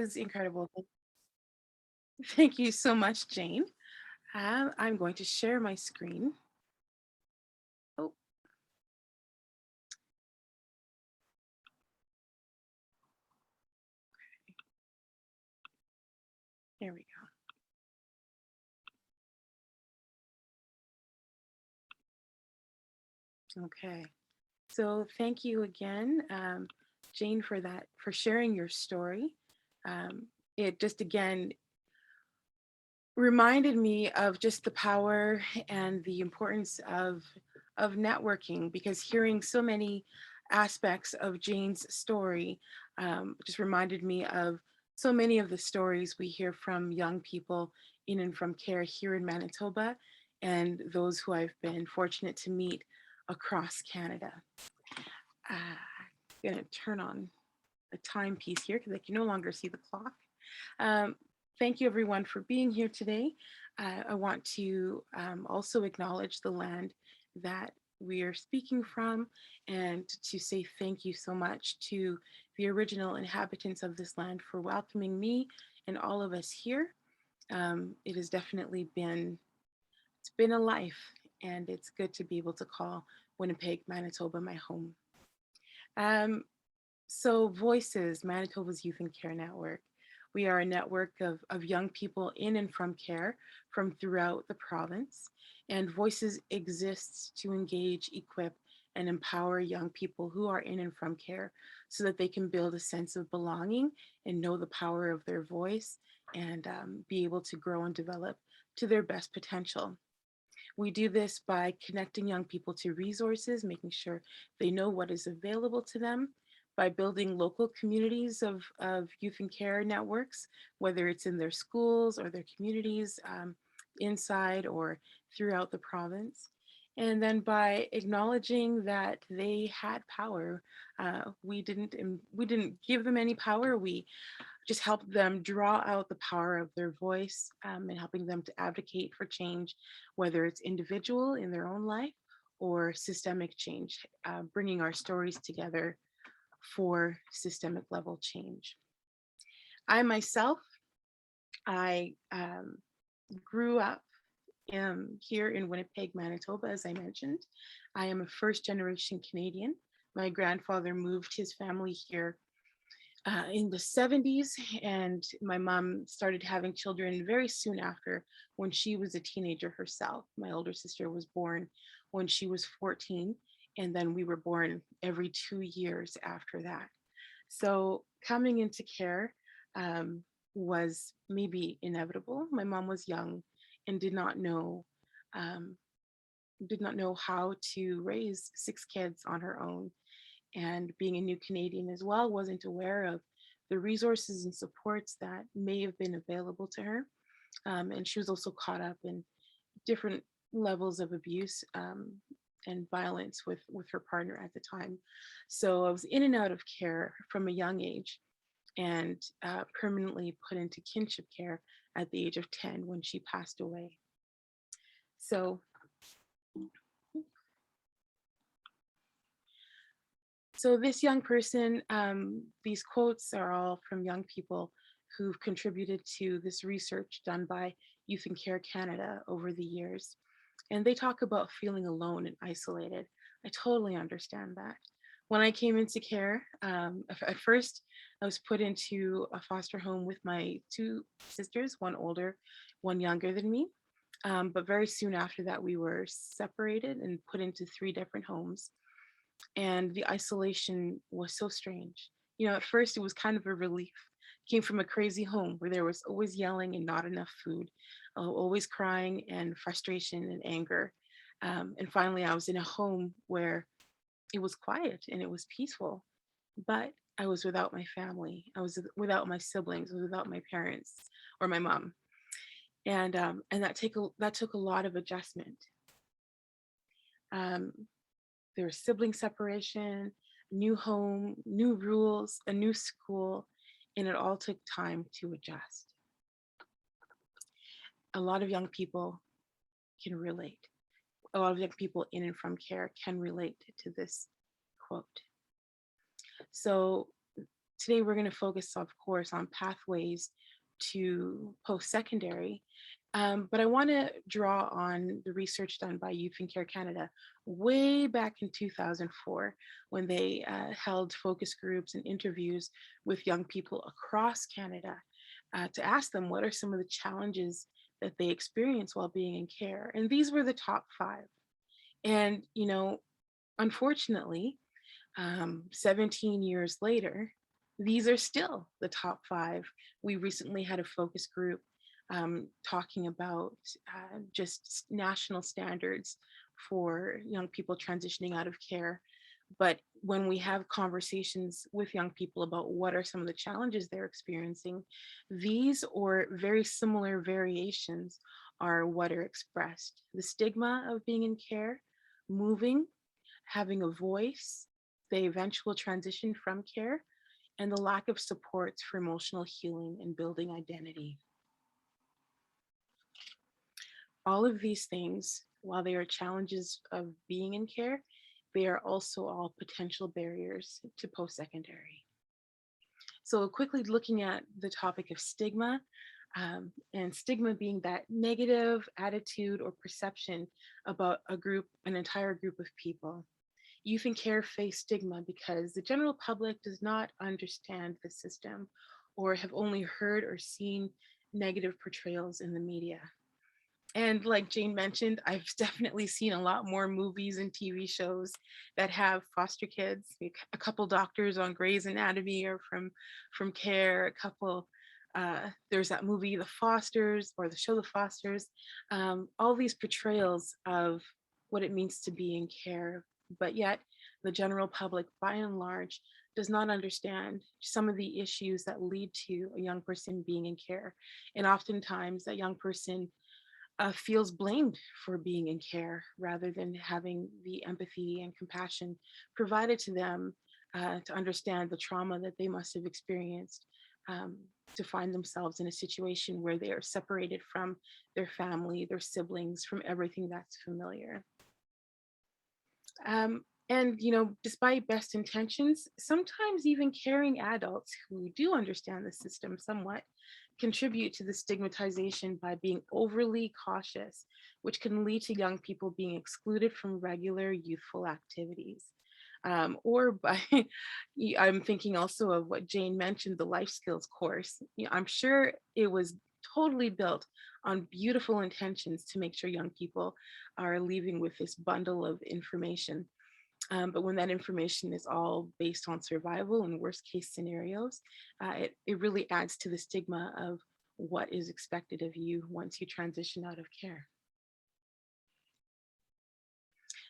Is incredible. Thank you so much, Jane. I'm going to share my screen. Oh, there we go. Okay. So thank you again, Jane, for sharing your story. It just again reminded me of just the power and the importance of networking, because hearing so many aspects of Jane's story just reminded me of so many of the stories we hear from young people in and from care here in Manitoba, and those who I've been fortunate to meet across Canada. I'm going to turn on a timepiece here because I can no longer see the clock. Um, Thank you everyone for being here today. I want to also acknowledge the land that we are speaking from, and to say thank you so much to the original inhabitants of this land for welcoming me and all of us here. It has definitely it's been a life, and it's good to be able to call Winnipeg, Manitoba my home. Um, so Voices, Manitoba's Youth and Care Network. We are a network of young people in and from care from throughout the province. And Voices exists to engage, equip, and empower young people who are in and from care so that they can build a sense of belonging and know the power of their voice, and be able to grow and develop to their best potential. We do this by connecting young people to resources, making sure they know what is available to them, by building local communities of youth and care networks, whether it's in their schools or their communities, inside or throughout the province. And then by acknowledging that they had power. We didn't give them any power. We just help them draw out the power of their voice, and helping them to advocate for change, whether it's individual in their own life or systemic change, bringing our stories together for systemic level change. I myself, I grew up here in Winnipeg, Manitoba, as I mentioned. I am a first generation Canadian. My grandfather moved his family here in the 70s, and my mom started having children very soon after, when she was a teenager herself. My older sister was born when she was 14, and then we were born every 2 years after that. So coming into care um, was maybe inevitable. My mom was young and um, did not know how to raise 6 kids on her own, and being a new Canadian as well, wasn't aware of the resources and supports that may have been available to her. And she was also caught up in different levels of abuse, and violence with her partner at the time. So I was in and out of care from a young age, and permanently put into kinship care at the age of 10 when she passed away. So So this young person, these quotes are all from young people who've contributed to this research done by Youth in Care Canada over the years. And they talk about feeling alone and isolated. I totally understand that. When I came into care, at first I was put into a foster home with my two sisters, one older, one younger than me. But very soon after that, we were separated and put into 3 different homes, and the isolation was so strange. At first it was kind of a relief. Came from a crazy home where there was always yelling and not enough food, always crying and frustration and anger. And finally, I was in a home where it was quiet and it was peaceful, but I was without my family. I was without my siblings. I was without my parents or my mom, and that took a lot of adjustment. Um, there was sibling separation, new home, new rules, a new school, and it all took time to adjust. A lot of young people can relate. A lot of young people in and from care can relate to this quote. So today we're going to focus, of course, on pathways to post-secondary. But I want to draw on the research done by Youth in Care Canada way back in 2004 when they held focus groups and interviews with young people across Canada to ask them what are some of the challenges that they experience while being in care. And these were the top five. And, unfortunately, 17 years later, these are still the top five. We recently had a focus group talking about just national standards for young people transitioning out of care. But when we have conversations with young people about what are some of the challenges they're experiencing, these or very similar variations are what are expressed. The stigma of being in care, moving, having a voice, the eventual transition from care, and the lack of supports for emotional healing and building identity. All of these things, while they are challenges of being in care, they are also all potential barriers to post-secondary. So quickly looking at the topic of stigma, and stigma being that negative attitude or perception about a group, an entire group of people. Youth in care face stigma because the general public does not understand the system or have only heard or seen negative portrayals in the media. And like Jane mentioned, I've definitely seen a lot more movies and TV shows that have foster kids. A couple doctors on Grey's Anatomy or from Care. A couple. There's that movie, The Fosters, or the show The Fosters. All these portrayals of what it means to be in care, but yet the general public, by and large, does not understand some of the issues that lead to a young person being in care, and oftentimes that young person feels blamed for being in care rather than having the empathy and compassion provided to them to understand the trauma that they must have experienced um, to find themselves in a situation where they are separated from their family, their siblings, from everything that's familiar. And despite best intentions, sometimes even caring adults who do understand the system somewhat contribute to the stigmatization by being overly cautious, which can lead to young people being excluded from regular youthful activities. Or by, I'm thinking also of what Jane mentioned, the life skills course. I'm sure it was totally built on beautiful intentions to make sure young people are leaving with this bundle of information. But when that information is all based on survival and worst case scenarios, it really adds to the stigma of what is expected of you once you transition out of care.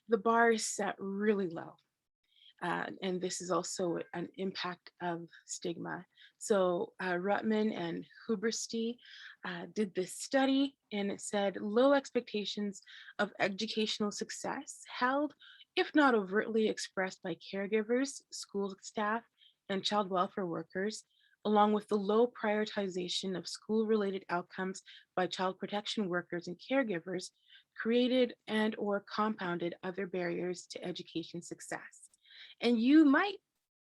The bar is set really low. And this is also an impact of stigma. So Rutman and Huberty did this study, and it said low expectations of educational success held, if not overtly expressed by caregivers, school staff, and child welfare workers, along with the low prioritization of school-related outcomes by child protection workers and caregivers, created and or compounded other barriers to education success. And you might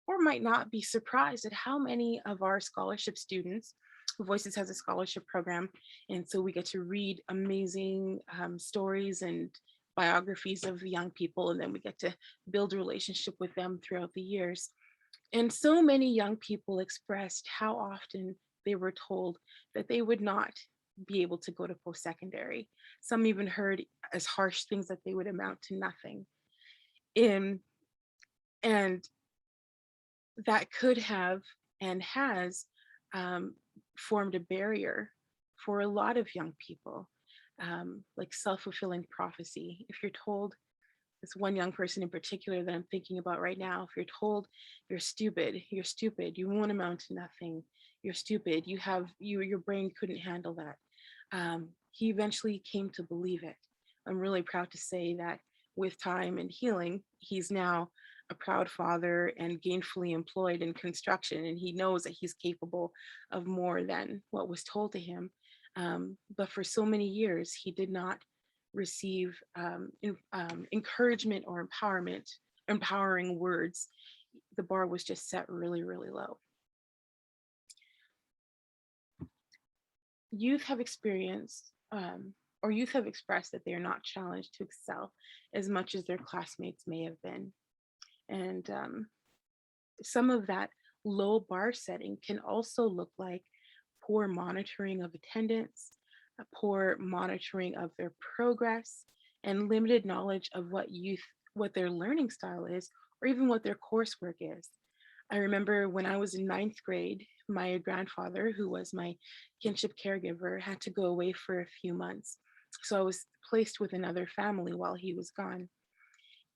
or might not be surprised at how many of our scholarship students, Voices has a scholarship program, and so we get to read amazing stories and biographies of young people, and then we get to build a relationship with them throughout the years. And so many young people expressed how often they were told that they would not be able to go to post-secondary. Some even heard as harsh things that they would amount to nothing. In and that could have and has um, formed a barrier for a lot of young people, like self-fulfilling prophecy. If you're told, this one young person in particular that I'm thinking about right now, if you're told you're stupid, you won't amount to nothing, you're stupid, your brain couldn't handle that. He eventually came to believe it. I'm really proud to say that with time and healing, he's now a proud father and gainfully employed in construction, and he knows that he's capable of more than what was told to him. But for so many years, he did not receive encouragement or empowering words. The bar was just set really, really low. youth have experienced or youth have expressed that they are not challenged to excel as much as their classmates may have been. And some of that low bar setting can also look like poor monitoring of attendance, a poor monitoring of their progress, and limited knowledge of what their learning style is, or even what their coursework is. I remember when I was in ninth grade, my grandfather, who was my kinship caregiver, had to go away for a few months. So I was placed with another family while he was gone.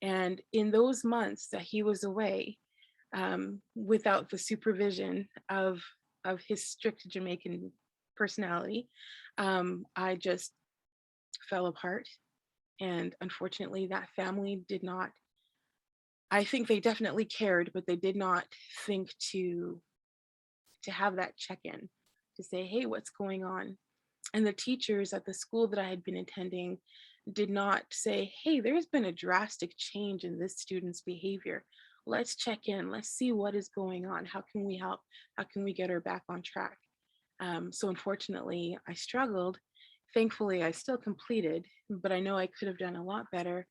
And in those months that he was away, without the supervision of his strict Jamaican personality, I just fell apart. And unfortunately, that family did not. I think they definitely cared, but they did not think to have that check in to say, "Hey, what's going on?" And the teachers at the school that I had been attending did not say, "Hey, there's been a drastic change in this student's behavior. Let's check in. Let's see what is going on. How can we help? How can we get her back on track?" So unfortunately, I struggled. Thankfully, I still completed, but I know I could have done a lot better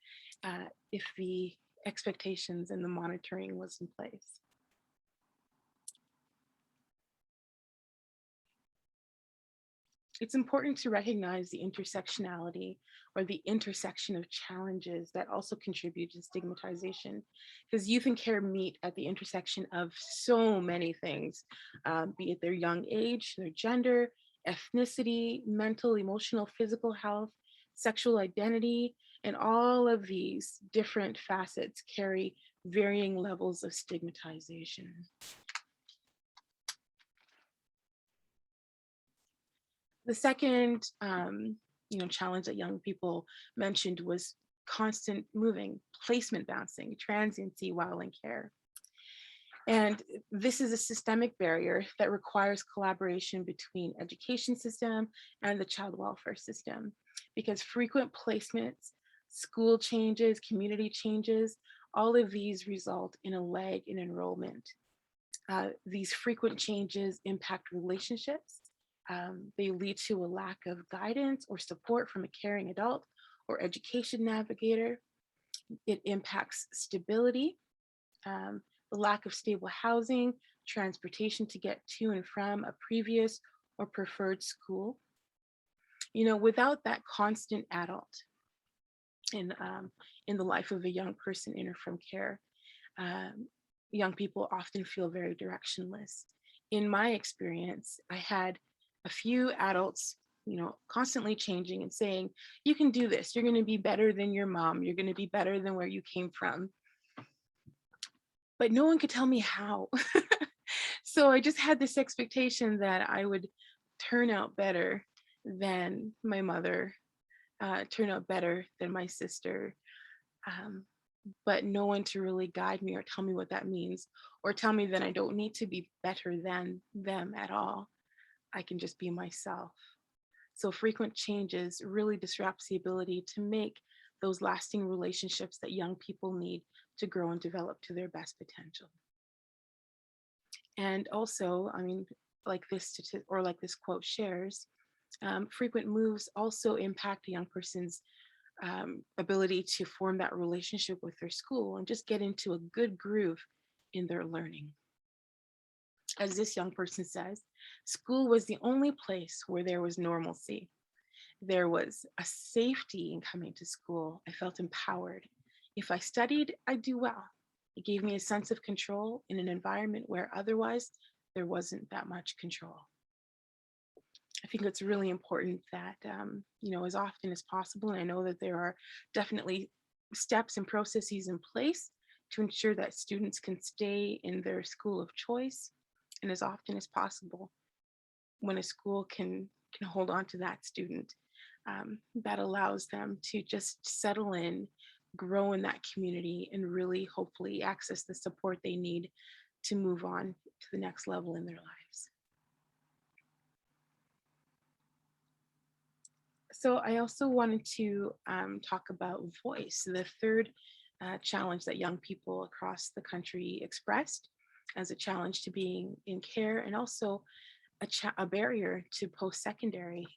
if the expectations and the monitoring was in place. It's important to recognize the intersectionality or the intersection of challenges that also contribute to stigmatization, because youth and care meet at the intersection of so many things, be it their young age, their gender, ethnicity, mental, emotional, physical health, sexual identity, and all of these different facets carry varying levels of stigmatization. The second, challenge that young people mentioned was constant moving, placement bouncing, transiency while in care. And this is a systemic barrier that requires collaboration between education system and the child welfare system, because frequent placements, school changes, community changes, all of these result in a lag in enrollment. These frequent changes impact relationships. They lead to a lack of guidance or support from a caring adult or education navigator. It impacts stability, the lack of stable housing, transportation to get to and from a previous or preferred school. Without that constant adult in the life of a young person in or from care, um, young people often feel very directionless. In my experience, I had a few adults, constantly changing and saying, "You can do this. You're going to be better than your mom. You're going to be better than where you came from." But no one could tell me how. So I just had this expectation that I would turn out better than my mother, turn out better than my sister, um, but no one to really guide me or tell me what that means, or tell me that I don't need to be better than them at all. I can just be myself. So frequent changes really disrupts the ability to make those lasting relationships that young people need to grow and develop to their best potential. And also, I mean, like this quote shares, frequent moves also impact a young person's ability to form that relationship with their school and just get into a good groove in their learning. As this young person says, school was the only place where there was normalcy. There was a safety in coming to school. I felt empowered. If I studied, I'd do well. It gave me a sense of control in an environment where otherwise there wasn't that much control. I think it's really important that, as often as possible, and I know that there are definitely steps and processes in place to ensure that students can stay in their school of choice, and as often as possible, when a school can hold on to that student, that allows them to just settle in, grow in that community, and really hopefully access the support they need to move on to the next level in their lives. So I also wanted to talk about voice, the third challenge that young people across the country expressed as a challenge to being in care, and also a barrier to post-secondary.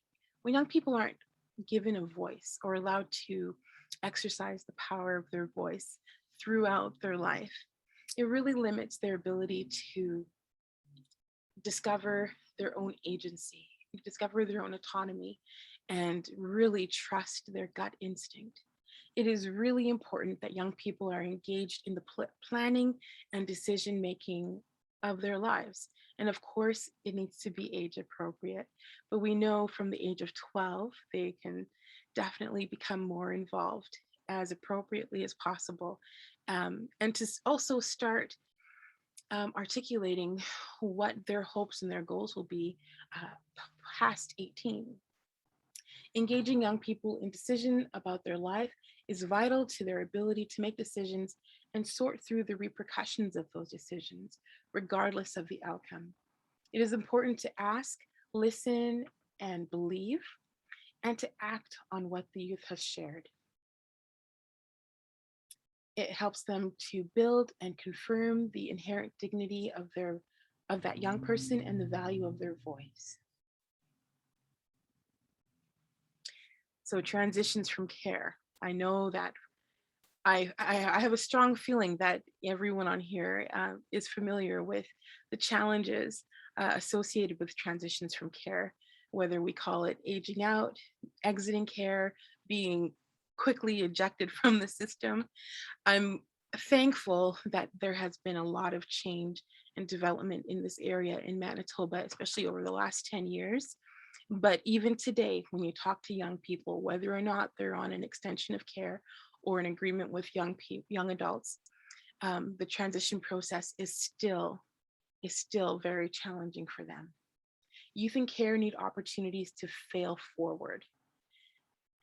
When young people aren't given a voice or allowed to exercise the power of their voice throughout their life, it really limits their ability to discover their own agency, discover their own autonomy, and really trust their gut instinct. It is really important that young people are engaged in the planning and decision making of their lives. And of course, it needs to be age appropriate. But we know from the age of 12, they can definitely become more involved as appropriately as possible. And to also start articulating what their hopes and their goals will be uh, past 18. Engaging young people in decision about their life is vital to their ability to make decisions and sort through the repercussions of those decisions, regardless of the outcome. It is important to ask, listen, and believe, and to act on what the youth has shared. It helps them to build and confirm the inherent dignity of that young person and the value of their voice. So transitions from care. I know that I have a strong feeling that everyone on here is familiar with the challenges associated with transitions from care, whether we call it aging out, exiting care, being quickly ejected from the system. I'm thankful that there has been a lot of change and development in this area in Manitoba, especially over the last 10 years. But even today, when you talk to young people, whether or not they're on an extension of care or an agreement with young adults, the transition process is still very challenging for them. Youth in care need opportunities to fail forward.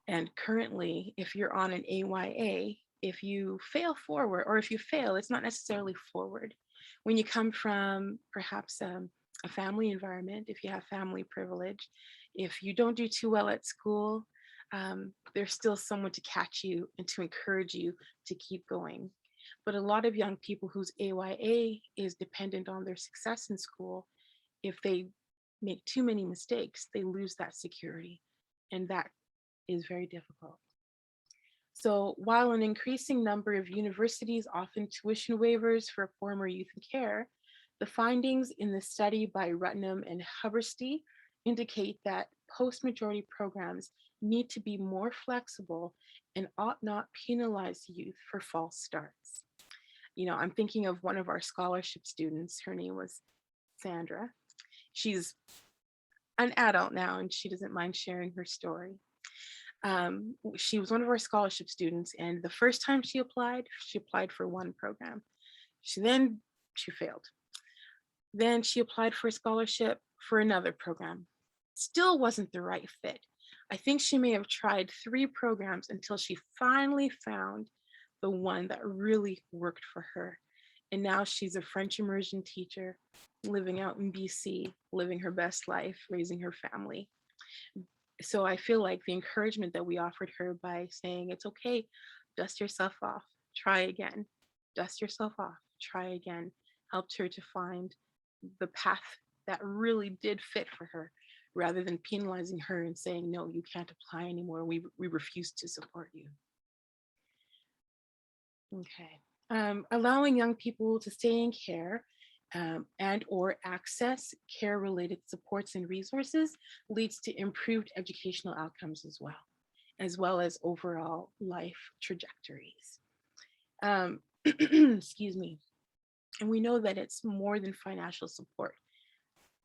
And currently, if you're on an AYA, if you fail forward, or if you fail, it's not necessarily forward. When you come from perhaps a family environment, if you have family privilege, if you don't do too well at school, there's still someone to catch you and to encourage you to keep going. But a lot of young people whose AYA is dependent on their success in school, if they make too many mistakes, they lose that security. And that is very difficult. So while an increasing number of universities offer tuition waivers for former youth in care, the findings in the study by Rutnam and Hubbersty indicate that post-majority programs need to be more flexible and ought not penalize youth for false starts. I'm thinking of one of our scholarship students. Her name was Sandra. She's an adult now and she doesn't mind sharing her story. She was one of our scholarship students, and the first time she applied for one program. She failed. Then she applied for a scholarship for another program. Still wasn't the right fit. I think she may have tried 3 programs until she finally found the one that really worked for her. And now she's a French immersion teacher living out in BC, living her best life, raising her family. So I feel like the encouragement that we offered her by saying, it's okay, dust yourself off, try again, dust yourself off, try again, helped her to find the path that really did fit for her, rather than penalizing her and saying, no, you can't apply anymore. We refuse to support you. Okay. Allowing young people to stay in care and or access care-related supports and resources leads to improved educational outcomes as well as overall life trajectories. Excuse me. And we know that it's more than financial support.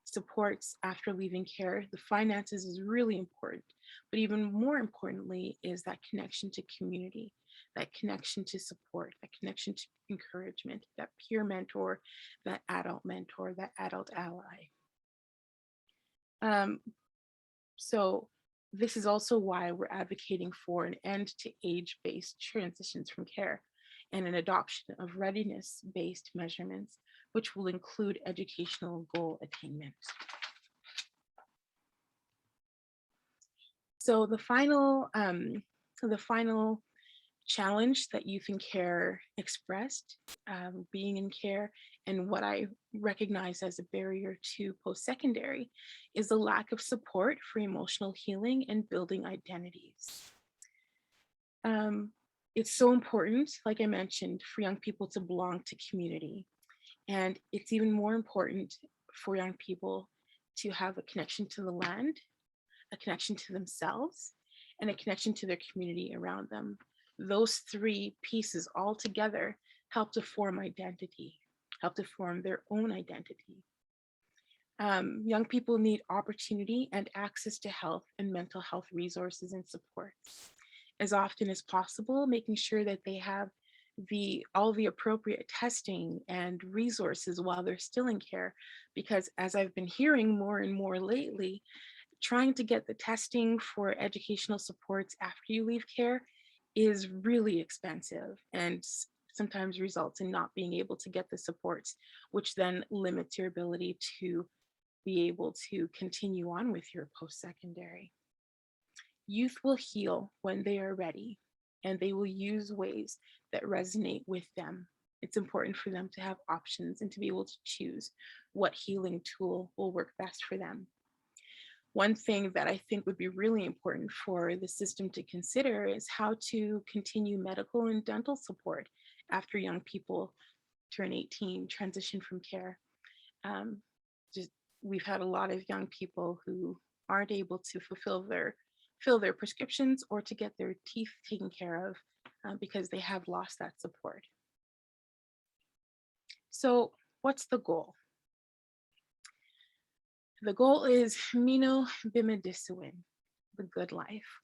Supports after leaving care, the finances is really important, but even more importantly is that connection to community, that connection to support, that connection to encouragement, that peer mentor, that adult ally. So this is also why we're advocating for an end to age-based transitions from care and an adoption of readiness-based measurements, which will include educational goal attainment. So the final challenge that youth in care expressed, being in care, and what I recognize as a barrier to post secondary is the lack of support for emotional healing and building identities. Um, it's so important, like I mentioned, for young people to belong to community. And it's even more important for young people to have a connection to the land, a connection to themselves, and a connection to their community around them. Those three pieces all together help to form identity, help to form their own identity. Young people need opportunity and access to health and mental health resources and supports as often as possible, making sure that they have all the appropriate testing and resources while they're still in care. Because as I've been hearing more and more lately, trying to get the testing for educational supports after you leave care is really expensive and sometimes results in not being able to get the supports, which then limits your ability to be able to continue on with your post-secondary. Youth will heal when they are ready, and they will use ways that resonate with them. It's important for them to have options and to be able to choose what healing tool will work best for them. One thing that I think would be really important for the system to consider is how to continue medical and dental support after young people turn 18, transition from care. Um, just, we've had a lot of young people who aren't able to fill their prescriptions or to get their teeth taken care of because they have lost that support. So what's the goal? The goal is Mino Bimidisuin, the good life,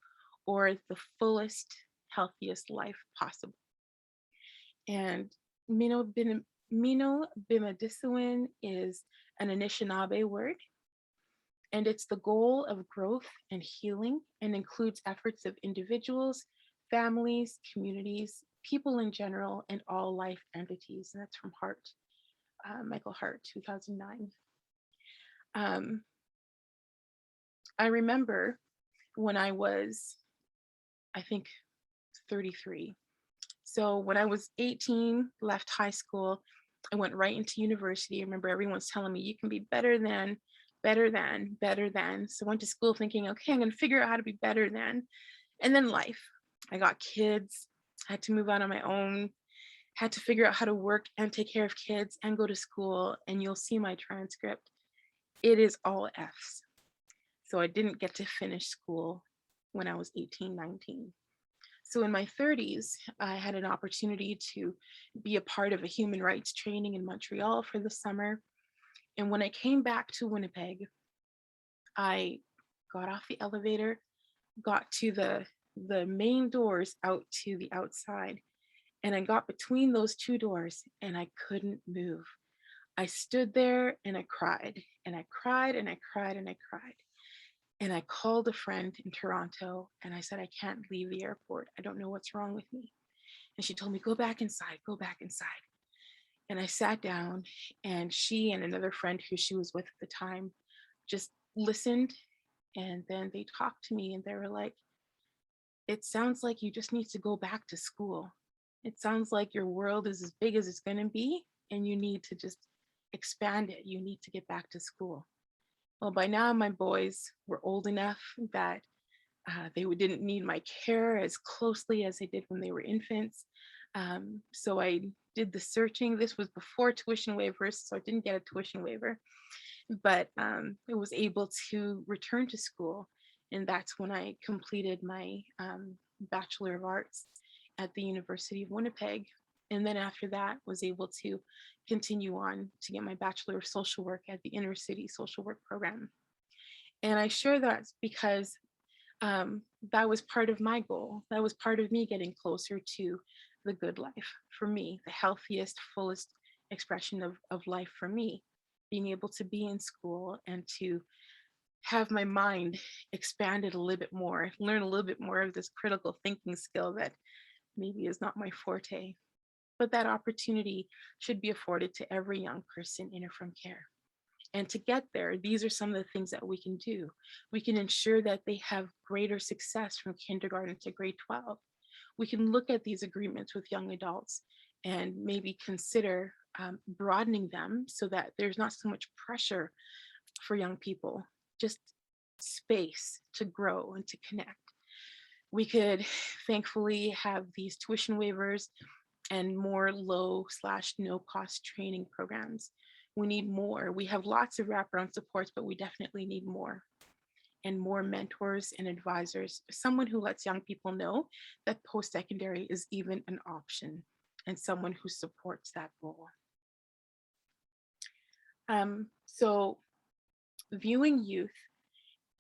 or the fullest, healthiest life possible. And Mino Bimidisuin is an Anishinaabe word, and it's the goal of growth and healing and includes efforts of individuals, families, communities, people in general, and all life entities. And that's from Hart, Michael Hart, 2009. I remember when I was, I think, 33. So when I was 18, left high school, I went right into university. I remember everyone's telling me, you can be better than, better than, better than. So I went to school thinking, okay, I'm going to figure out how to be better than. And then life. I got kids, I had to move out on my own, had to figure out how to work and take care of kids and go to school. And you'll see my transcript. It is all F's. So I didn't get to finish school when I was 18, 19. So in my 30s, I had an opportunity to be a part of a human rights training in Montreal for the summer. And when I came back to Winnipeg, I got off the elevator, got to the main doors out to the outside, and I got between those two doors and I couldn't move. I stood there and I cried and I cried and I cried and I cried. And I called a friend in Toronto and I said, I can't leave the airport. I don't know what's wrong with me. And she told me, go back inside, go back inside. And I sat down and she and another friend who she was with at the time just listened. And then they talked to me and they were like, it sounds like you just need to go back to school. It sounds like your world is as big as it's going to be and you need to just expand it. You need to get back to school. Well, by now my boys were old enough that they didn't need my care as closely as they did when they were infants. So I did the searching. This was before tuition waivers, so I didn't get a tuition waiver, but I was able to return to school. And that's when I completed my Bachelor of Arts at the University of Winnipeg. And then after that, was able to continue on to get my Bachelor of Social Work at the Inner City Social Work Program. And I share that because that was part of my goal. That was part of me getting closer to the good life for me, the healthiest, fullest expression of life for me, being able to be in school and to have my mind expanded a little bit more, learn a little bit more of this critical thinking skill that maybe is not my forte. But that opportunity should be afforded to every young person in or from care. And to get there, these are some of the things that we can do. We can ensure that they have greater success from kindergarten to grade 12. we can look at these agreements with young adults and maybe consider broadening them so that there's not so much pressure for young people, just space to grow and to connect. We could thankfully have these tuition waivers and more low slash no cost training programs. We need more. We have lots of wraparound supports, but we definitely need more and more mentors and advisors, someone who lets young people know that post secondary is even an option and someone who supports that goal. So, viewing youth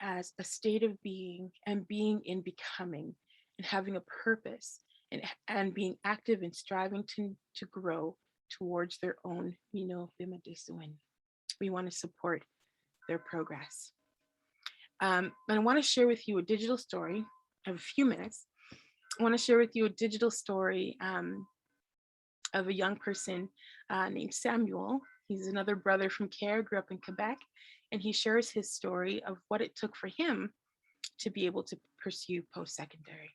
as a state of being and being in becoming and having a purpose and being active and striving to grow towards their own Bimadisuin. We want to support their progress. And I want to share with you a digital story. I have a few minutes. I want to share with you a digital story of a young person named Samuel. He's another brother from CARE, grew up in Quebec, and he shares his story of what it took for him to be able to pursue post-secondary.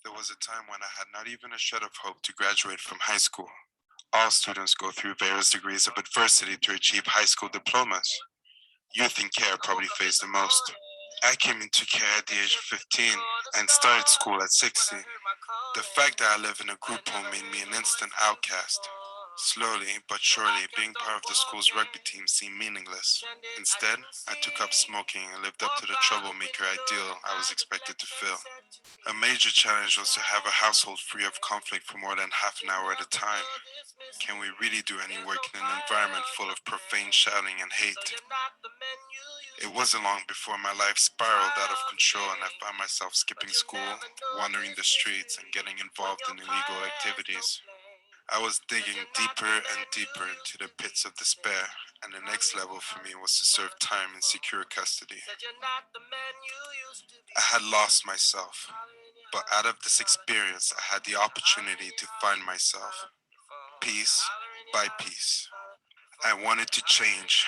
There was a time when I had not even a shred of hope to graduate from high school. All students go through various degrees of adversity to achieve high school diplomas. Youth in CARE probably face the most. I came into CARE at the age of 15 and started school at 16. The fact that I live in a group home made me an instant outcast. Slowly but surely, being part of the school's rugby team seemed meaningless. Instead, I took up smoking and lived up to the troublemaker ideal I was expected to fill. A major challenge was to have a household free of conflict for more than half an hour at a time. Can we really do any work in an environment full of profane shouting and hate? It wasn't long before my life spiraled out of control and I found myself skipping school, wandering the streets, and getting involved in illegal activities. I was digging deeper and deeper into the pits of despair, and the next level for me was to serve time in secure custody. I had lost myself, but out of this experience, I had the opportunity to find myself, piece by piece. I wanted to change.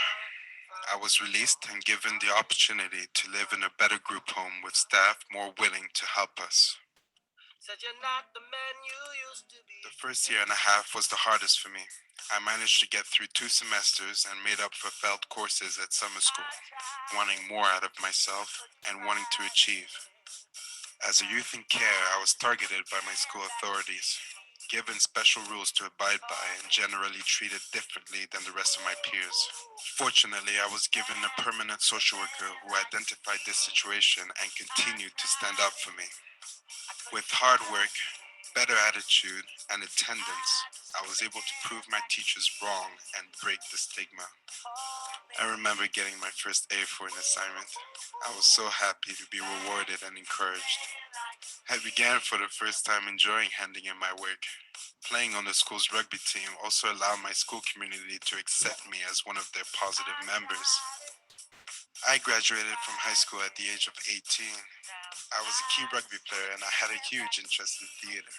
I was released and given the opportunity to live in a better group home with staff more willing to help us. The first year and a half was the hardest for me. I managed to get through 2 semesters and made up for failed courses at summer school, wanting more out of myself and wanting to achieve. As a youth in CARE, I was targeted by my school authorities, given special rules to abide by and generally treated differently than the rest of my peers. Fortunately, I was given a permanent social worker who identified this situation and continued to stand up for me. With hard work, better attitude, and attendance, I was able to prove my teachers wrong and break the stigma. I remember getting my first A for an assignment. I was so happy to be rewarded and encouraged. I began for the first time enjoying handing in my work. Playing on the school's rugby team also allowed my school community to accept me as one of their positive members. I graduated from high school at the age of 18. I was a key rugby player and I had a huge interest in theater.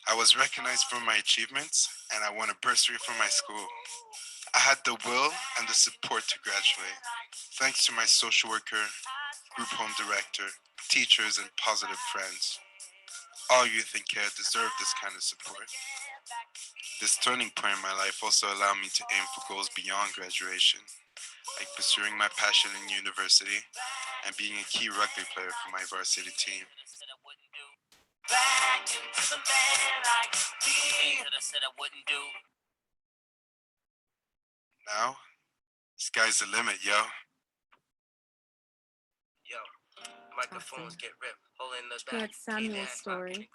I was recognized for my achievements and I won a bursary from my school. I had the will and the support to graduate, thanks to my social worker, group home director, teachers, and positive friends. All youth in CARE deserve this kind of support. This turning point in my life also allowed me to aim for goals beyond graduation, like pursuing my passion in university and being a key rugby player for my varsity team. Now, sky's the limit, yo. Microphones get ripped. That's Samuel's story.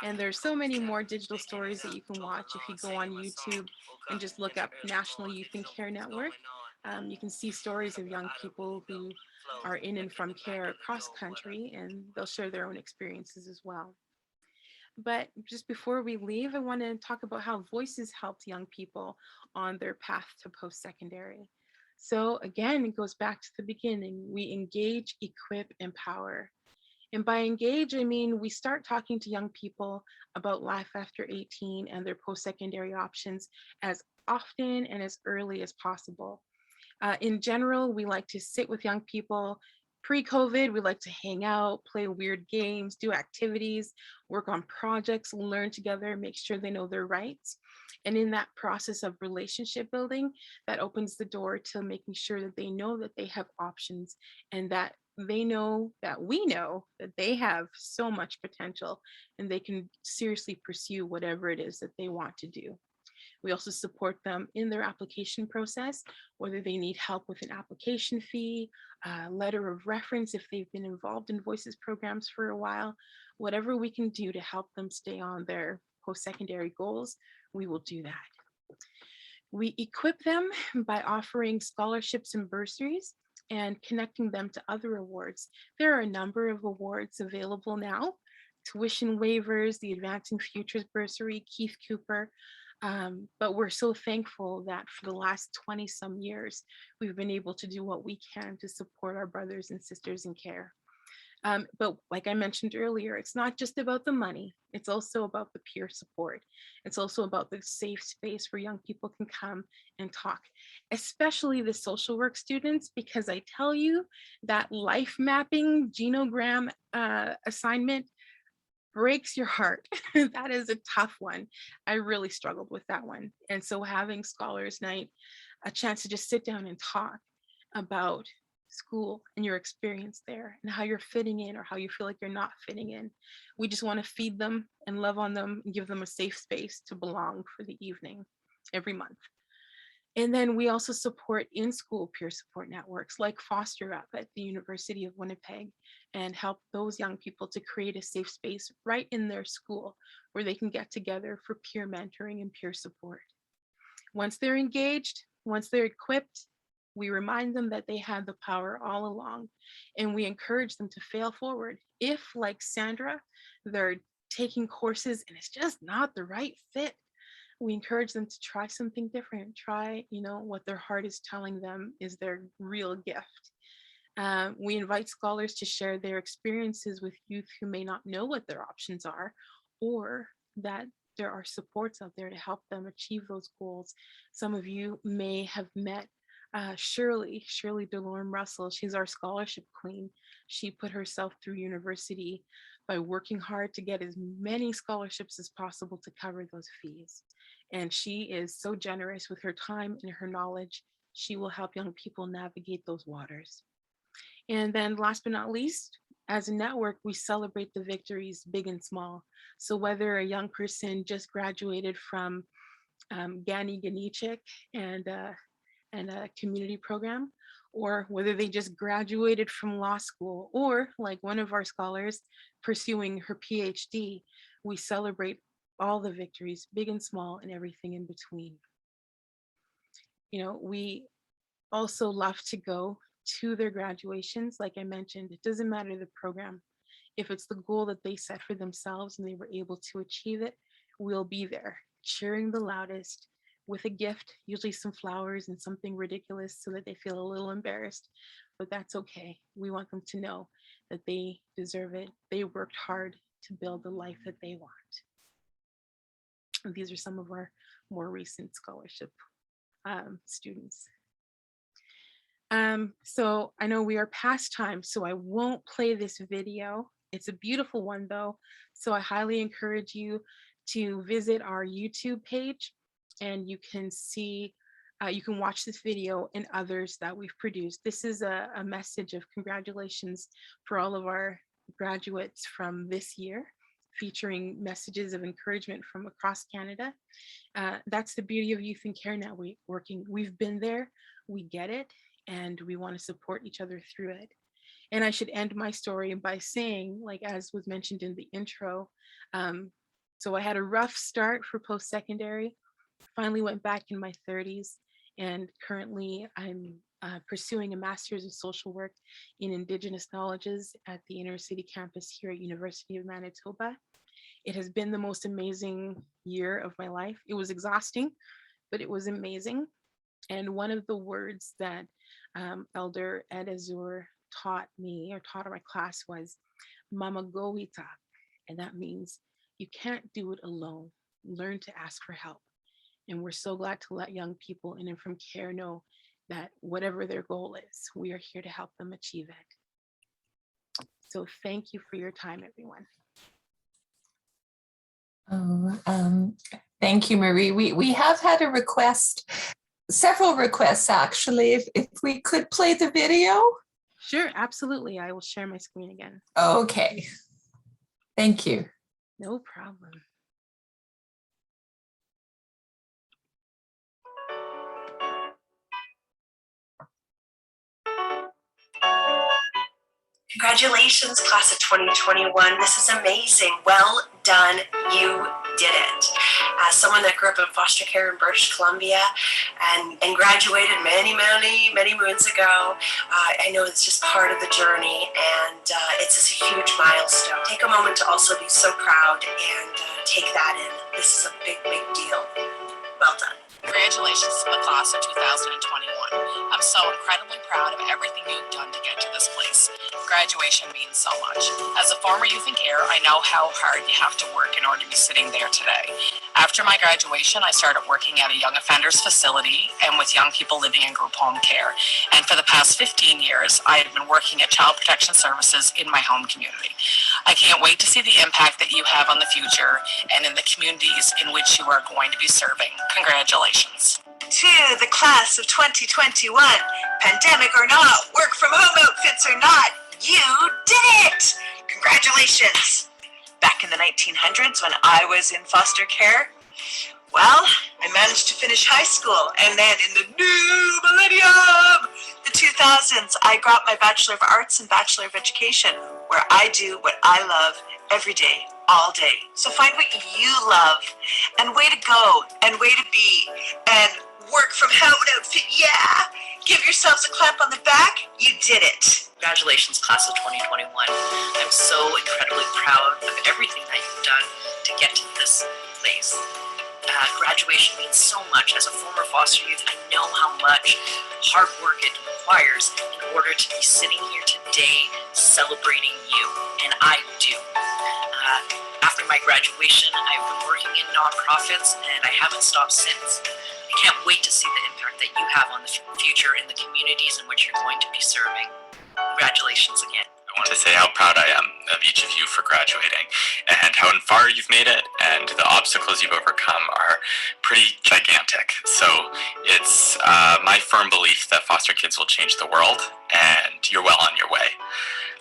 And there's so many more digital stories that you can watch if you go on YouTube and just look up National Youth in CARE Network. You can see stories of young people who are in and from CARE across country, and they'll share their own experiences as well. But just before we leave, I want to talk about how Voices helped young people on their path to post-secondary. So again, it goes back to the beginning. We engage, equip, empower. And by engage, I mean we start talking to young people about life after 18 and their post-secondary options as often and as early as possible. In general, we like to sit with young people Pre-COVID, we like to hang out, play weird games, do activities, work on projects, learn together, make sure they know their rights. And in that process of relationship building, that opens the door to making sure that they know that they have options and that they know that we know that they have so much potential and they can seriously pursue whatever it is that they want to do. We also support them in their application process, whether they need help with an application fee, a letter of reference if they've been involved in Voices programs for a while, whatever we can do to help them stay on their post-secondary goals, we will do that. We equip them by offering scholarships and bursaries and connecting them to other awards. There are a number of awards available now: tuition waivers, the Advancing Futures Bursary, Keith Cooper. But we're so thankful that for the last 20 some years, we've been able to do what we can to support our brothers and sisters in care. But like I mentioned earlier, it's not just about the money, it's also about the peer support. It's also about the safe space where young people can come and talk, especially the social work students, because I tell you that life mapping genogram assignment breaks your heart. That is a tough one. I really struggled with that one. And so having Scholars Night, a chance to just sit down and talk about school and your experience there and how you're fitting in or how you feel like you're not fitting in. We just want to feed them and love on them and give them a safe space to belong for the evening every month. And then we also support in-school peer support networks like Foster Up at the University of Winnipeg and help those young people to create a safe space right in their school where they can get together for peer mentoring and peer support. Once they're engaged, once they're equipped, we remind them that they had the power all along, and we encourage them to fail forward. If, like Sandra, they're taking courses and it's just not the right fit, we encourage them to try something different, try, what their heart is telling them is their real gift. We invite scholars to share their experiences with youth who may not know what their options are, or that there are supports out there to help them achieve those goals. Some of you may have met Shirley Delorme Russell. She's our scholarship queen. She put herself through university by working hard to get as many scholarships as possible to cover those fees. And she is so generous with her time and her knowledge. She will help young people navigate those waters. And then last but not least, as a network, we celebrate the victories, big and small. So whether a young person just graduated from Gani Ganichik and a community program, or whether they just graduated from law school, or like one of our scholars pursuing her PhD, we celebrate all the victories, big and small, and everything in between. We also love to go to their graduations. Like I mentioned, it doesn't matter the program. If it's the goal that they set for themselves and they were able to achieve it, we'll be there cheering the loudest with a gift, usually some flowers and something ridiculous so that they feel a little embarrassed, but that's okay. We want them to know that they deserve it. They worked hard to build the life that they want. And these are some of our more recent scholarship students. So I know we are past time, so I won't play this video. It's a beautiful one though, so I highly encourage you to visit our YouTube page and you can see, you can watch this video and others that we've produced. This is a message of congratulations for all of our graduates from this year, featuring messages of encouragement from across Canada. That's the beauty of Youth in Care Networking. We've been there, we get it, and we want to support each other through it. And I should end my story by saying, like as was mentioned in the intro, so I had a rough start for post-secondary, finally went back in my 30s, and currently I'm pursuing a master's of social work in Indigenous knowledges at the inner city campus here at University of Manitoba. It has been the most amazing year of my life. It was exhausting, but it was amazing. And one of the words that Elder Ed Azur taught me or taught our class was Mamagowita. And that means you can't do it alone. Learn to ask for help. And we're so glad to let young people in and from care know that whatever their goal is, we are here to help them achieve it. So thank you for your time, everyone. Thank you, Marie. We have had a request, several requests actually. If we could play the video. Sure, absolutely. I will share my screen again. Okay. Thank you. No problem. Congratulations, class of 2021. This is amazing. Well done. You did it. As someone that grew up in foster care in British Columbia and graduated many moons ago, I know it's just part of the journey, and it's just a huge milestone. Take a moment to also be so proud and take that in. This is a big deal. Well done. Congratulations to the class of 2021. I'm so incredibly proud of everything you've done to get to this place. Graduation means so much. As a former youth in care, I know how hard you have to work in order to be sitting there today. After my graduation, I started working at a young offenders facility and with young people living in group home care. And for the past 15 years, I have been working at Child Protection Services in my home community. I can't wait to see the impact that you have on the future and in the communities in which you are going to be serving. Congratulations. To the class of 2021, pandemic or not, work from home outfits or not, you did it! Congratulations! Back in the 1900s when I was in foster care, well, I managed to finish high school, and then in the new millennium, the 2000s, I got my Bachelor of Arts and Bachelor of Education, where I do what I love every day, all day. So find what you love, and way to go, and way to be, and work from home outfit, yeah! Give yourselves a clap on the back, you did it. Congratulations, class of 2021. I'm so incredibly proud of everything that you've done to get to this place. Graduation means so much. As a former foster youth, I know how much hard work it requires in order to be sitting here today celebrating you, and I do. After my graduation, I've been working in nonprofits, and I haven't stopped since. I can't wait to see the impact that you have on the future in the communities in which you're going to be serving. Congratulations again. I want to say how proud I am of each of you for graduating and how far you've made it, and the obstacles you've overcome are pretty gigantic. So it's my firm belief that foster kids will change the world, and you're well on your way.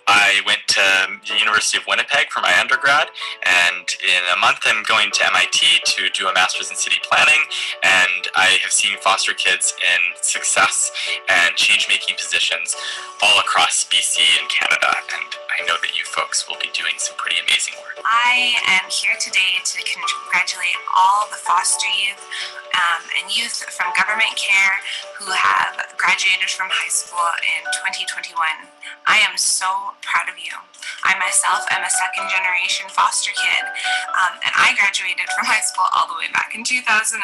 I went to the University of Winnipeg for my undergrad, and in a month I'm going to MIT to do a master's in city planning, and I have seen foster kids in success and change-making positions all across BC and Canada, and I know that you folks will be doing some pretty amazing work. I am here today to congratulate all the foster youth and youth from government care who have graduated from high school in 2021. I am so proud of you. I myself am a second generation foster kid, and I graduated from high school all the way back in 2005.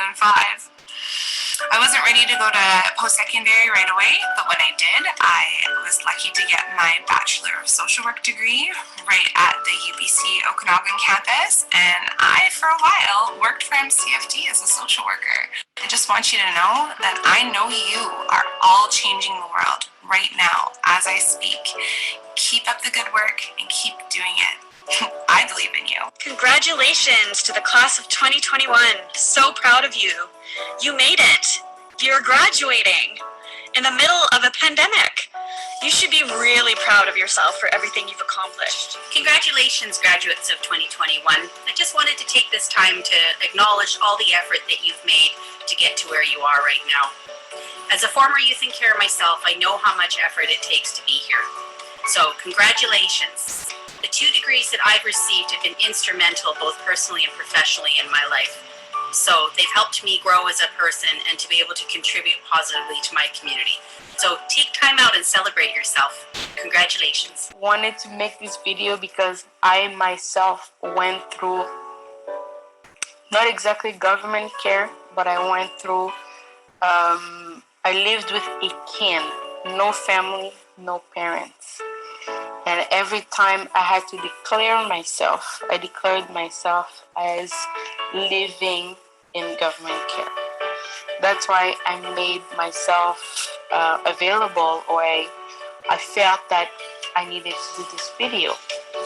I wasn't ready to go to post-secondary right away, but when I did, I was lucky to get my Bachelor of Social Work degree right at the UBC Okanagan campus, and I, for a while, worked for MCFT as a social worker. I just want you to know that I know you are all changing the world right now as I speak. Keep up the good work and keep doing it. I believe in you. Congratulations to the class of 2021. So proud of you. You made it. You're graduating in the middle of a pandemic. You should be really proud of yourself for everything you've accomplished. Congratulations, graduates of 2021. I just wanted to take this time to acknowledge all the effort that you've made to get to where you are right now. As a former youth in care myself, I know how much effort it takes to be here. So congratulations. The 2 degrees that I've received have been instrumental both personally and professionally in my life. So they've helped me grow as a person and to be able to contribute positively to my community. So take time out and celebrate yourself. Congratulations. Wanted to make this video because I myself went through not exactly government care, but I went through, I lived with a kin, no family, no parents. And every time I had to declare myself, I declared myself as living in government care. That's why I made myself available, or I felt that I needed to do this video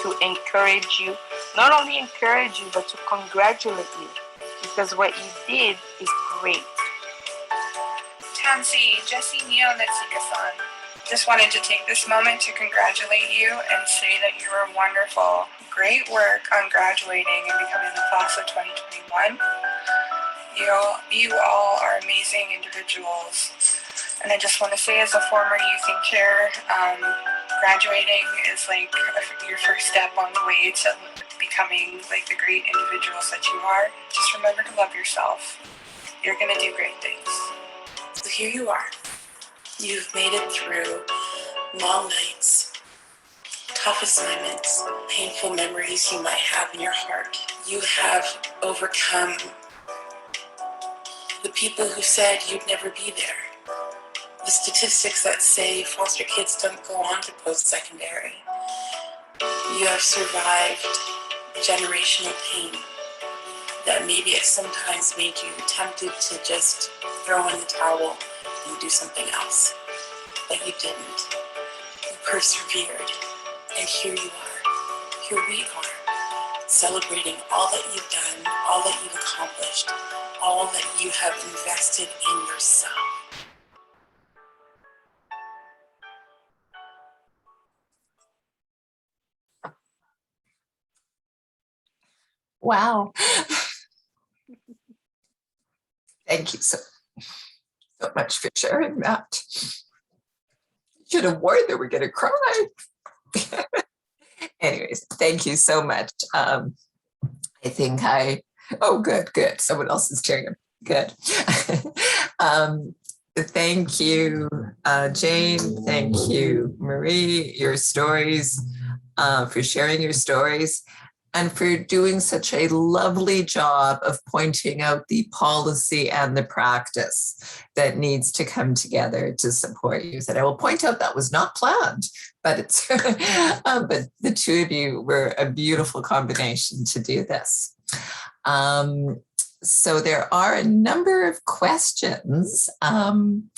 to encourage you, not only encourage you, but to congratulate you, because what you did is great. Tansy, Jesse Neal Netsika-san. Just wanted to take this moment to congratulate you and say that you were wonderful. Great work on graduating and becoming the class of 2021. You all are amazing individuals. And I just want to say, as a former youth and care, graduating is like your first step on the way to becoming like the great individuals that you are. Just remember to love yourself. You're going to do great things. So here you are. You've made it through long nights, tough assignments, painful memories you might have in your heart. You have overcome the people who said you'd never be there. The statistics that say foster kids don't go on to post-secondary. You have survived generational pain that maybe it sometimes made you tempted to just throw in the towel and do something else. But you didn't. You persevered. And here you are. Here we are, celebrating all that you've done, all that you've accomplished, all that you have invested in yourself. Wow. Thank you so much for sharing that. Should have warned that we're going to cry. Anyways, thank you so much. Oh, good. Someone else is cheering. Good. Thank you, Jane. Thank you, Marie, your stories, for sharing your stories, and for doing such a lovely job of pointing out the policy and the practice that needs to come together to support youth. And I will point out that was not planned, but it's but the two of you were a beautiful combination to do this. So there are a number of questions, and